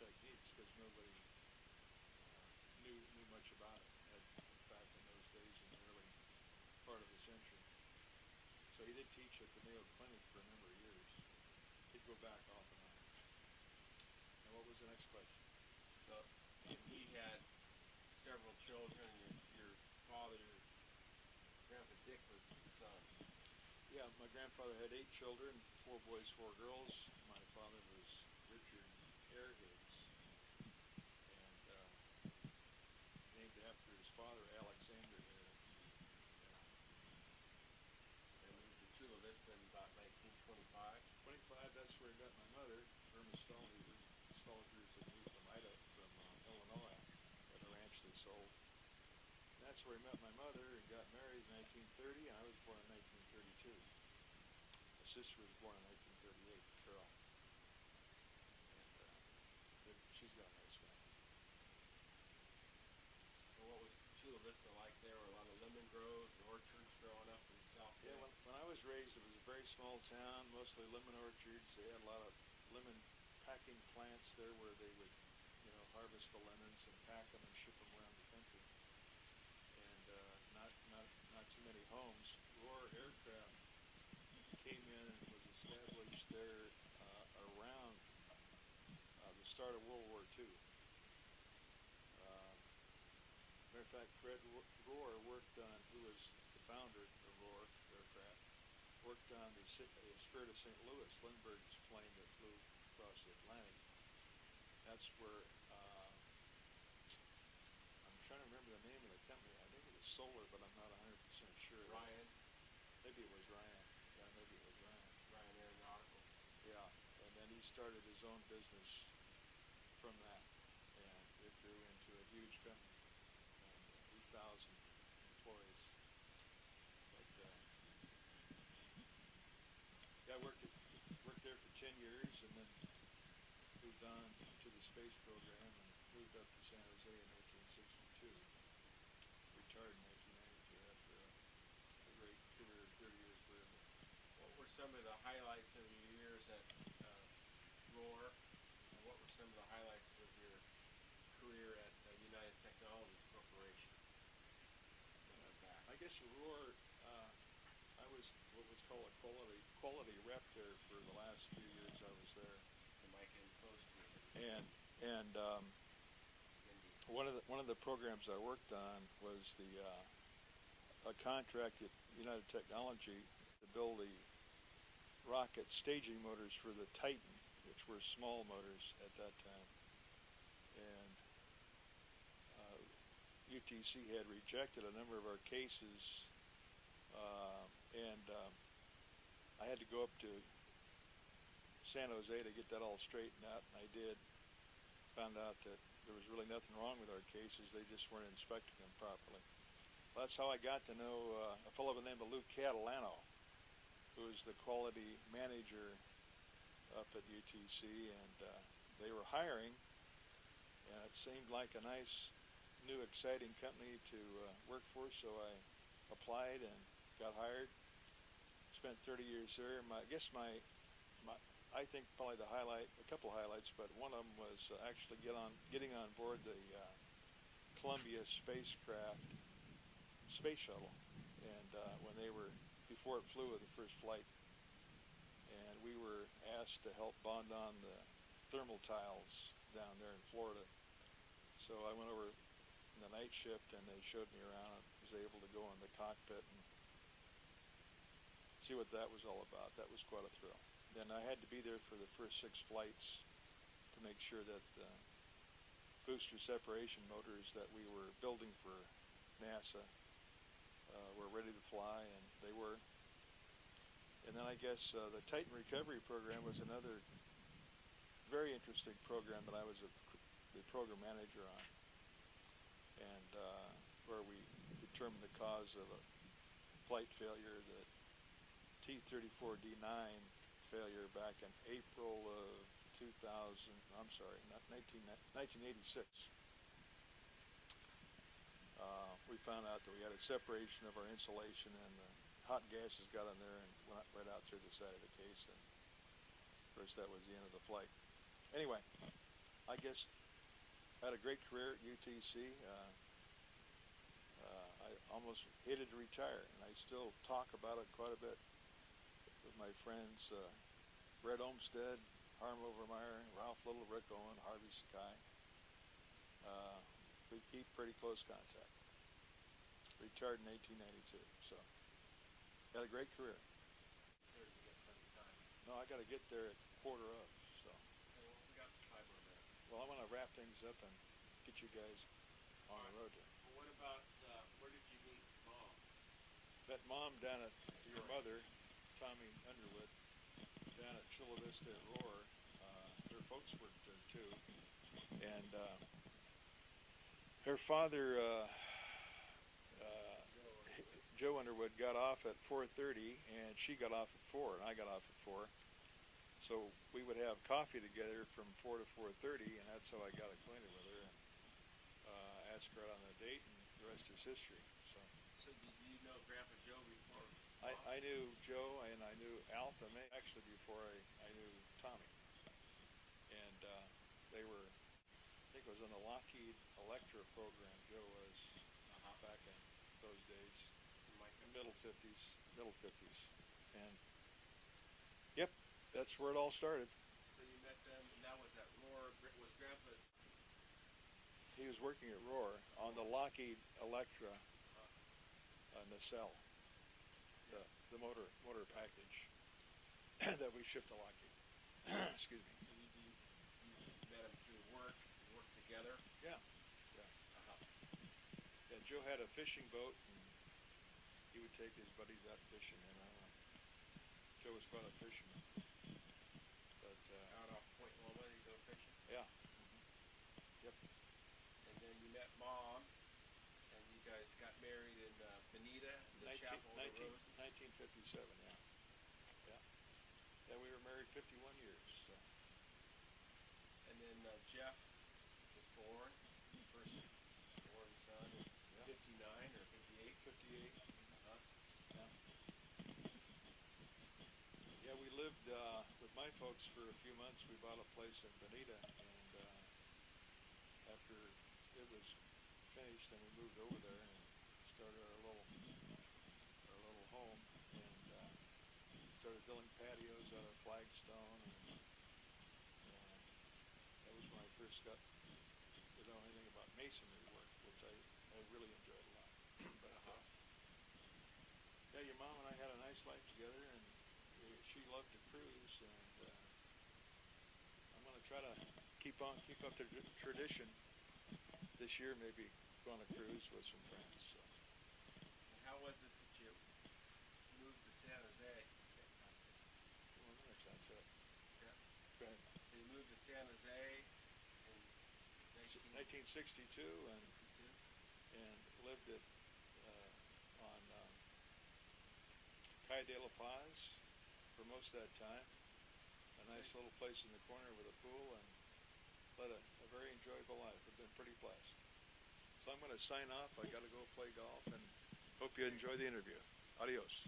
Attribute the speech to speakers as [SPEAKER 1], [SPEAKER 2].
[SPEAKER 1] techniques because nobody knew much about it back in those days in the early part of the century. So he did teach at the Mayo Clinic for a number of years. He'd go back off and on. And what was the next question?
[SPEAKER 2] So, and he had several children. Your father, your Grandpa Dick, was his son.
[SPEAKER 1] Yeah, my grandfather had 8 children, 4 boys, 4 girls. My father was Richard Higgs, and named after his father, Alexander Higgs.
[SPEAKER 2] And moved to Chula Vista in about 1925.
[SPEAKER 1] 25, that's where I met my mother, Irma Stallheaver. Stallheaver's a new from Illinois, at a ranch they sold. And that's where I met my mother and got married in 1930, and I was born in 1932. My sister was born in 1938, Carol. And she's got a nice family.
[SPEAKER 2] And what was Chula Vista like? There were a lot of lemon groves and orchards growing up in South
[SPEAKER 1] Yeah, when I was raised, it was a very small town, mostly lemon orchards. They had a lot of lemon packing plants there where they would, harvest the lemons and pack them and ship them around the country. And not too many homes. Roar Aircraft came in and was established there around the start of World War II. Matter of fact, Fred Roar worked on, who was the founder of Roar Aircraft, worked on the Spirit of St. Louis, Lindbergh's plane that flew across the Atlantic. That's where, I'm trying to remember the name of the company. I think it was Solar, but I'm not 100% sure.
[SPEAKER 2] Ryan.
[SPEAKER 1] Maybe it was Ryan. Yeah, maybe it was Ryan.
[SPEAKER 2] Ryan Aeronautical.
[SPEAKER 1] Yeah, and then he started his own business from that, and it grew into a huge company, and 8,000 employees. But yeah, I worked there for 10 years, and then moved on to the space program and moved up to San Jose in 1962. Retired in 1993 after a great career, 30 years career.
[SPEAKER 2] What were some of the highlights of your years at Roar, and what were some of the highlights of your career at United Technologies Corporation?
[SPEAKER 1] I guess Roar, I was what was called a quality rep there for the last few years I was there.
[SPEAKER 2] The mic in close to you.
[SPEAKER 1] And one of the programs I worked on was a contract at United Technology to build the rocket staging motors for the Titan, which were small motors at that time. And UTC had rejected a number of our cases, and I had to go up to San Jose to get that all straightened out, and I did. Found out that there was really nothing wrong with our cases. They just weren't inspecting them properly. Well, that's how I got to know a fellow by the name of Lou Catalano, who was the quality manager up at UTC, and they were hiring, and it seemed like a nice, new, exciting company to work for, so I applied and got hired. Spent 30 years there. I think probably the highlight, a couple highlights, but one of them was actually getting on board the Columbia spacecraft space shuttle, and before it flew with the first flight, and we were asked to help bond on the thermal tiles down there in Florida. So I went over in the night shift, and they showed me around. I was able to go in the cockpit and see what that was all about. That was quite a thrill. Then I had to be there for the first 6 flights to make sure that the booster separation motors that we were building for NASA were ready to fly, and they were. And then I guess the Titan Recovery Program was another very interesting program that I was the program manager on, and where we determined the cause of a flight failure, the T-34D9 failure back in April of 1986. We found out that we had a separation of our insulation, and the hot gases got in there and went right out through the side of the case, and of course that was the end of the flight. Anyway, I guess I had a great career at UTC. I almost hated to retire, and I still talk about it quite a bit with my friends, Red Olmsted, Harm Overmeyer, Ralph Little, Rick Owen, Harvey Sakai. We keep pretty close contact. Retired in 1892, so had a great career.
[SPEAKER 2] Sure, you got plenty of time.
[SPEAKER 1] No, I got to get there at quarter of, so.
[SPEAKER 2] Okay, well, we got 5 more minutes.
[SPEAKER 1] Well, I want to wrap things up and get you guys on the road here.
[SPEAKER 2] Well, what about, where did you meet Mom?
[SPEAKER 1] Met Mom down at your mother, Tommy Underwood, down at Chula Vista at Roar. Her folks worked there too, and her father, Joe Underwood, got off at 4:30, and she got off at 4, and I got off at 4. So we would have coffee together from 4 to 4:30, and that's how I got acquainted with her, and asked her out on a date, and the rest is history.
[SPEAKER 2] So did you know Grandpa Joe before?
[SPEAKER 1] I knew Joe, and I knew Alf, and actually before I knew Tommy. And they were, I think it was on the Lockheed Electra program, Joe was back in those days, middle 50s. And, yep, that's where it all started.
[SPEAKER 2] So you met them, and that was at Roar. Was Grandpa?
[SPEAKER 1] He was working at Roar on the Lockheed Electra nacelle, the motor package that we shipped to Lockheed. Excuse me.
[SPEAKER 2] So you met him through work. You worked together.
[SPEAKER 1] Yeah. Yeah, Joe had a fishing boat, and he would take his buddies out fishing, and Joe was quite a fisherman. But
[SPEAKER 2] Out off Point Loma, you go fishing.
[SPEAKER 1] yeah. Yep.
[SPEAKER 2] And then you met Mom, and you guys got married in Bonita, the Chapel of the Roses.
[SPEAKER 1] 1957, yeah. Yeah, we were married 51 years. So.
[SPEAKER 2] And then Jeff was born, first born son in 59 or 58.
[SPEAKER 1] 58.
[SPEAKER 2] Uh-huh.
[SPEAKER 1] Yeah. Yeah, we lived with my folks for a few months. We bought a place in Bonita, and after it was finished, then we moved over there and started our little home, and started building patios out of flagstone, and that was when I first got to know anything about masonry work, which I really enjoyed a lot. But yeah, your mom and I had a nice life together, and she loved to cruise, and I'm going to try to keep up the tradition this year, maybe go on a cruise with some friends. So.
[SPEAKER 2] And how was it that you moved to San Jose?
[SPEAKER 1] Well, that's it.
[SPEAKER 2] Yeah.
[SPEAKER 1] Go ahead.
[SPEAKER 2] So you moved to San Jose in
[SPEAKER 1] 1962, and lived at on Calle de la Paz for most of that time. A nice little place in the corner with a pool, and led a very enjoyable life. I've been pretty blessed. So I'm going to sign off. I got to go play golf, and hope you enjoy the interview. Adios.